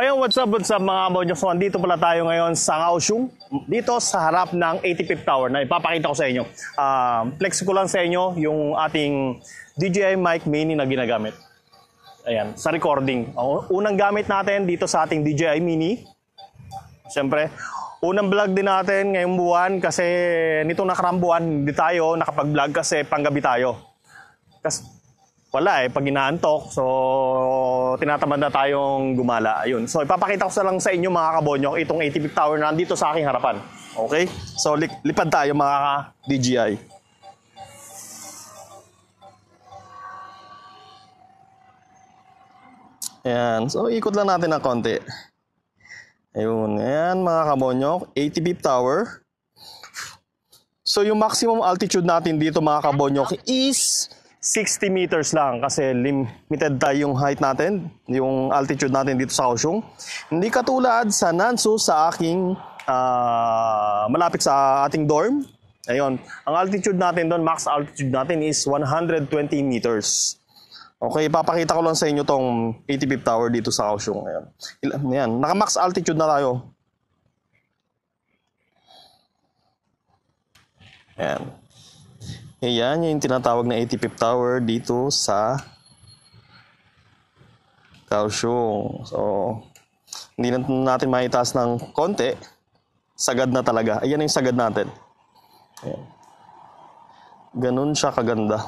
Ayun, what's up mga kabonyo? So, andito pala tayo ngayon sa Kaohsiung, dito sa harap ng 85th Tower na ipapakita ko sa inyo. Flex ko lang sa inyo yung ating DJI Mic Mini na ginagamit. Ayan, sa recording. Unang gamit natin dito sa ating DJI Mini. Siyempre, unang vlog din natin ngayong buwan kasi nitong nakarang buwan hindi tayo nakapag-vlog kasi panggabi tayo. Kasi wala pag inaantok, so tinatamad na tayong gumala. Ayun. So ipapakita ko lang sa inyo mga kabonyo itong 85th Tower na nandito sa aking harapan. Okay? So lipad tayo mga DJI. Ayan. So ikot lang natin ng konti. Ayun. Ayan mga kabonyo, 85th Tower. So yung maximum altitude natin dito mga kabonyo is 60 meters lang kasi limited tayo yung height natin, yung altitude natin dito sa Kaohsiung. Hindi katulad sa Nansu sa aking malapit sa ating dorm. Ayun, ang altitude natin doon, max altitude natin is 120 meters. Okay, papakita ko lang sa inyo tong 85th Tower dito sa Kaohsiung. Ayan. Ayan, naka-max altitude na tayo. Ayan. Ayan yung tinatawag na 85th Tower dito sa Kaohsiung. So, hindi na natin maitaas ng konti. Sagad na talaga. Ayan yung sagad natin. Ayan. Ganun siya kaganda.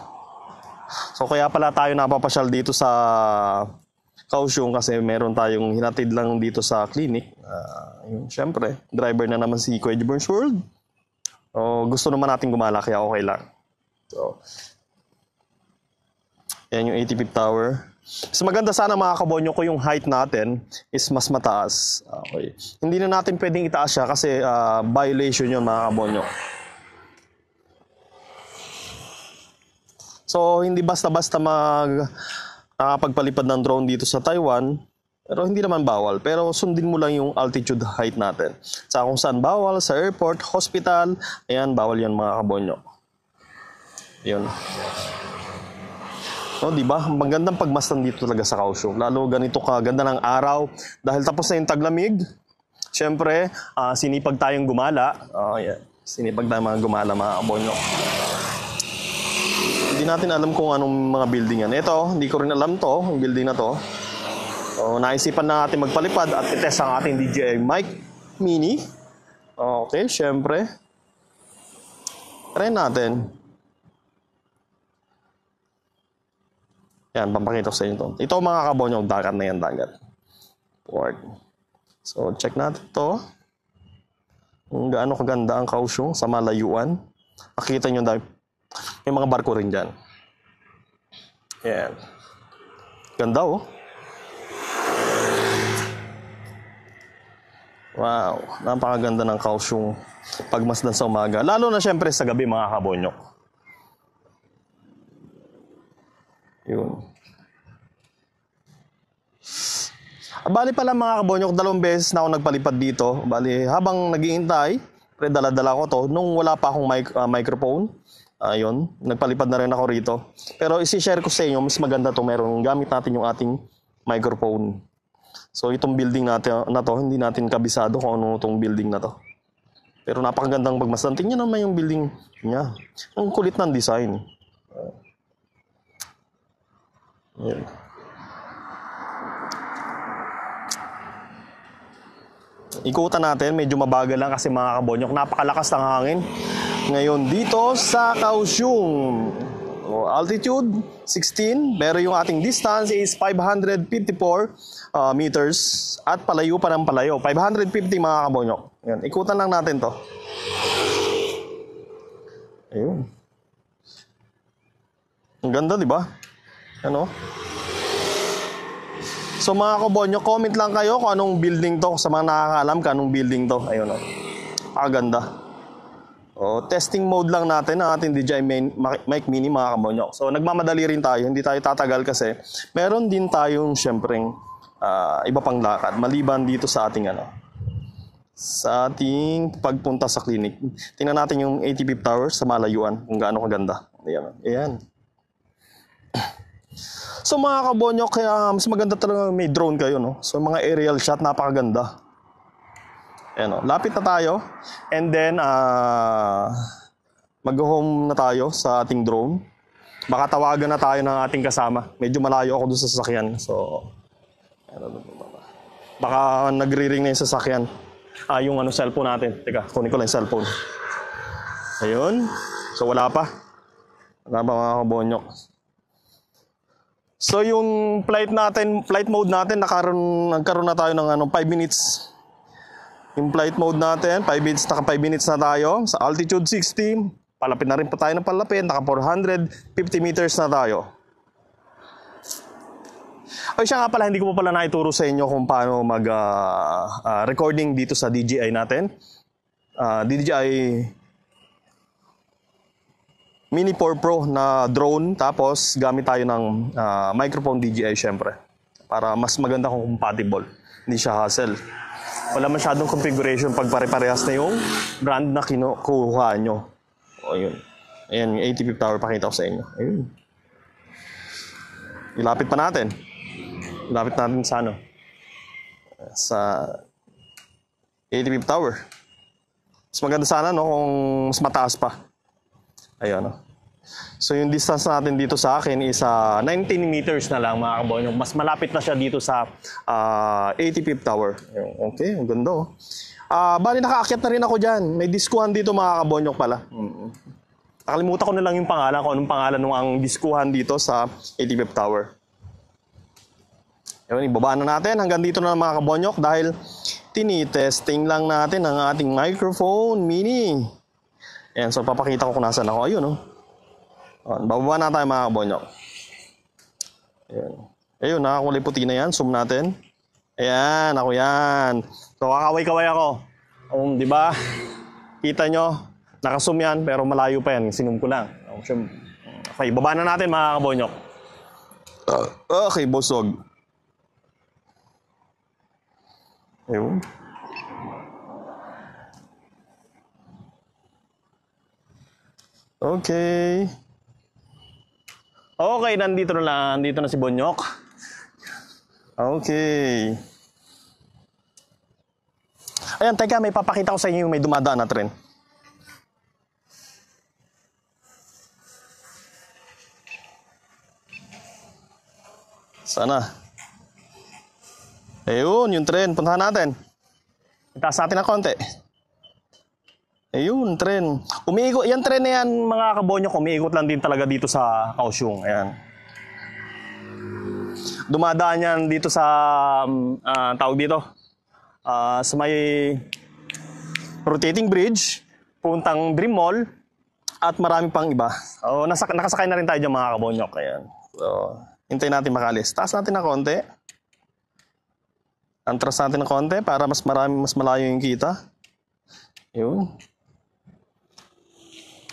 So, kaya pala tayo napapasyal dito sa Kaohsiung kasi meron tayong hinatid lang dito sa clinic. Siyempre, driver na naman si Kuya Burns World. So, gusto naman natin gumala kaya okay lang. So, yan yung 85th Tower. So maganda sana mga kabonyo ko yung height natin is mas mataas. Okay. Hindi na natin pwedeng itaas siya kasi violation yun mga kabonyo. So hindi basta-basta nakapagpalipad ng drone dito sa Taiwan. Pero hindi naman bawal. Pero sundin mo lang yung altitude height natin. Sa kung saan bawal, sa airport, hospital, ayan, bawal yan mga kabonyo. Yun. No, di ba? Magandang pagmasdan dito talaga sa Kaohsiung. Lalo ganito kaganda ng araw dahil tapos na yung taglamig. Siyempre, sinipag tayong gumala. Yeah. Sinipag tayong mga gumala mga kabonyo. Hindi natin alam kung anong mga building yan. Ito, hindi ko rin alam to, yung building na to. So, naisipan na natin magpalipad at itest ang ating DJI Mic Mini. Okay, siyempre. Try natin. Yan, pampakita ko sa inyo ito. Ito mga kabonyo, dagat na yan, dagat. Port. So, check natin ito. Kung gaano kaganda ang Kaohsiung sa malayuan. Makikita nyo dahil may mga barko rin dyan. Yan. Ganda oh. Wow, napakaganda ng Kaohsiung pagmasdan sa umaga. Lalo na syempre sa gabi mga kabonyo. Yun. Bali pala mga kabonyo, 2 beses na ako nagpalipad dito. Bali, habang nag-iintay, dala-dala ko to. Nung wala pa akong microphone, ayun, nagpalipad na rin ako rito. Pero isi-share ko sa inyo, mas maganda to. Meron gamit natin yung ating microphone. So itong building natin na to, hindi natin kabisado kung ano itong building na to. Pero napakagandang pagmasdan. Tingnan naman yung building niya. Ang kulit ng design. Ayan. Ikutan natin, medyo mabagal lang kasi mga kabonyok, napakalakas ng hangin ngayon dito sa Kaohsiung. Altitude 16, pero yung ating distance is 554 meters at palayo pa ng palayo, 550 mga kabonyok. Ayan, ikutan lang natin to. Ayun. Ang ganda, di ba? Ano? So mga kabonyo, comment lang kayo kung anong building to. Sa mga nakakaalam kung anong building to. Ayun o. Ganda. Testing mode lang natin ang ating DJI Mic Mini mga kabonyo. So nagmamadali rin tayo. Hindi tayo tatagal kasi meron din tayong syempreng iba pang lakad. Maliban dito sa ating sa ating pagpunta sa clinic. Tingnan natin yung 85th Tower sa malayuan kung gaano kaganda. Ayan. Ayan. So mga kabonyok, kaya mas maganda talaga may drone kayo, no? So mga aerial shot, napakaganda. Ayan, lapit na tayo. And then, mag-home na tayo sa ating drone. Baka tawagan na tayo ng ating kasama. Medyo malayo ako doon sa sasakyan. So, baka nagri-ring na yung sasakyan. Yung cellphone natin. Teka, kunin ko lang yung cellphone. Ayun. So, wala pa. Wala pa mga kabonyok. So, yung flight mode natin, nagkaroon na tayo ng 5 minutes. Yung flight mode natin, 5 minutes na tayo. Sa altitude 60, palapit na rin pa tayo ng palapit. Naka 450 meters na tayo. Ay, siya nga pala, hindi ko pa pala naituro sa inyo kung paano recording dito sa DJI natin. DJI Mini 4 Pro na drone, tapos gamit tayo ng microphone DJI syempre. Para mas maganda kung compatible. Hindi siya hassle. Wala masyadong configuration pag pare-parehas na yung brand na kinukuha nyo. O yun. Ayan, yung 85th tower, pakita ko sa inyo. Ayun. Ilapit pa natin. Ilapit natin sa sa 85th tower. Mas maganda sana, no, kung mas mataas pa. Ayun, no. So yung distance natin dito sa akin is 19 meters na lang mga kabonyok. Mas malapit na siya dito sa 85th tower. Okay, ang ganda oh. Bali nakaakyat na rin ako dyan. May diskuhan dito mga kabonyok pala. Nakalimutan ko na lang yung pangalan, kung anong pangalan nung ang diskuhan dito sa 85th tower. Ayun, ibaba na natin. Hanggang dito na lang mga kabonyok dahil tinitesting lang natin ang ating microphone mini. Ayan, so papakita ko kung nasan ako. Ayun oh. Bababa na tayo mga kabonyok. Ayan. Ayun, nakakulay puti na yan. Zoom natin. Ayan, ako yan. So, kakaway-kaway ako. Di ba? Kita nyo, nakazoom yan, pero malayo pa yan. Sinum ko lang. Okay, baba na natin mga kabonyok. Okay, busog. Ayun. Okay. Okay, nandito na lang. Nandito na si Bonyok. Okay. Ayan, teka, may papakita ko sa inyo yung may dumadaan na tren. Sana. Ayun, yung tren. Puntahan natin. Itaas natin na konti. Ayun, tren. Umiikot. Yan, tren na yan, mga kabonyok. Umiikot lang din talaga dito sa Kaohsiung. Ayan. Dumadaan yan dito sa, tawag dito, sa may rotating bridge, puntang Dream Mall, at marami pang iba. Nakasakay na rin tayo dyan, mga kabonyok. Ayan. So, hintayin natin makalis. Taas natin na konti. Antras natin na konti para mas malayo yung kita. Ayun.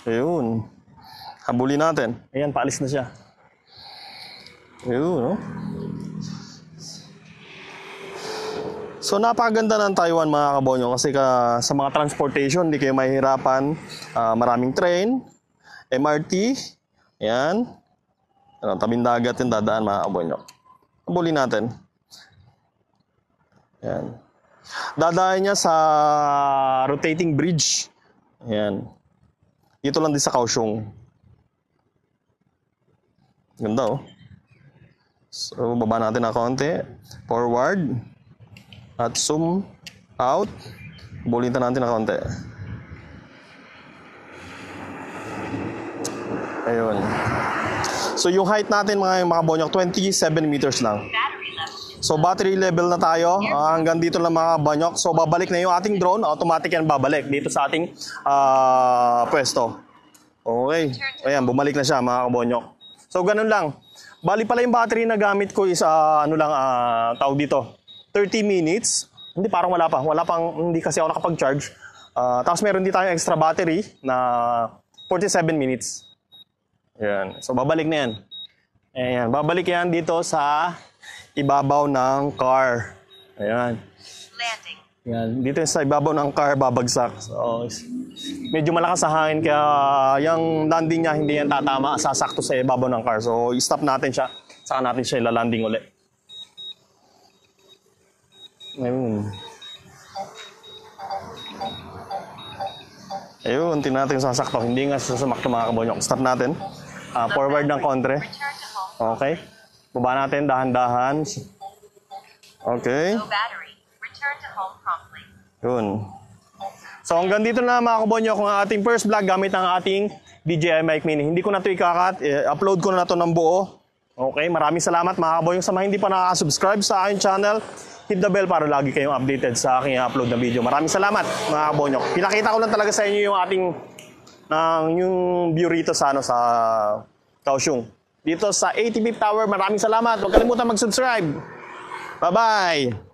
Ayun. Habulin natin. Ayan, paalis na siya. Ayun, no? So, napakaganda ng Taiwan, mga kabonyo, kasi sa mga transportation, hindi kayo mahihirapan. Maraming train, MRT, ayan. Tabing dagat yung dadaan, mga kabonyo. Habulin natin. Ayan. Dadaan niya sa rotating bridge. Ayan. Dito lang din sa Kaohsiung. Ganda oh. So, baba natin na konti. Forward. At zoom out. Bulitan natin na konti. Ayun. So, yung height natin mga kabonyok, 27 meters lang. So, battery level na tayo. Hanggang dito lang mga kabonyok. So, babalik na yung ating drone. Automatic yan babalik dito sa ating pwesto. Okay. Ayan, bumalik na siya mga kabonyok. So, ganun lang. Bali pala yung battery na gamit ko is, tawag dito, 30 minutes. Hindi, parang wala pa. Hindi kasi ako nakapag-charge. Tapos meron din tayong extra battery na 47 minutes. Ayan. So, babalik na yan. Ayan. Babalik yan dito sa ibabaw ng car. Ayan. Landing. Ayan. Dito sa ibabaw ng car, babagsak. So, medyo malakas sa hangin, kaya yung landing niya hindi yan tatama, sasakto sa ibabaw ng car. So, i-stop natin siya. Saka natin siya ilalanding ulit. Ayun. Ayun, tingnan natin sasakto. Hindi nga sasamakto mga kabonyok. Start natin. Forward ng kontre. Okay. Baba natin, dahan-dahan. Okay. Yun. So hanggang dito na mga kabonyok kung ang ating first vlog gamit ang ating DJI Mic Mini. Hindi ko na ito ikakat. Upload ko na ito ng buo. Okay, maraming salamat mga kabonyok sa mga hindi pa nakaka-subscribe sa aking channel. Hit the bell para lagi kayong updated sa aking upload na video. Maraming salamat mga kabonyok. Pinakita ko lang talaga sa inyo yung ating yung view rito sa Kaohsiung. Dito sa 85th Tower. Maraming salamat. Huwag kalimutan mag-subscribe. Bye-bye.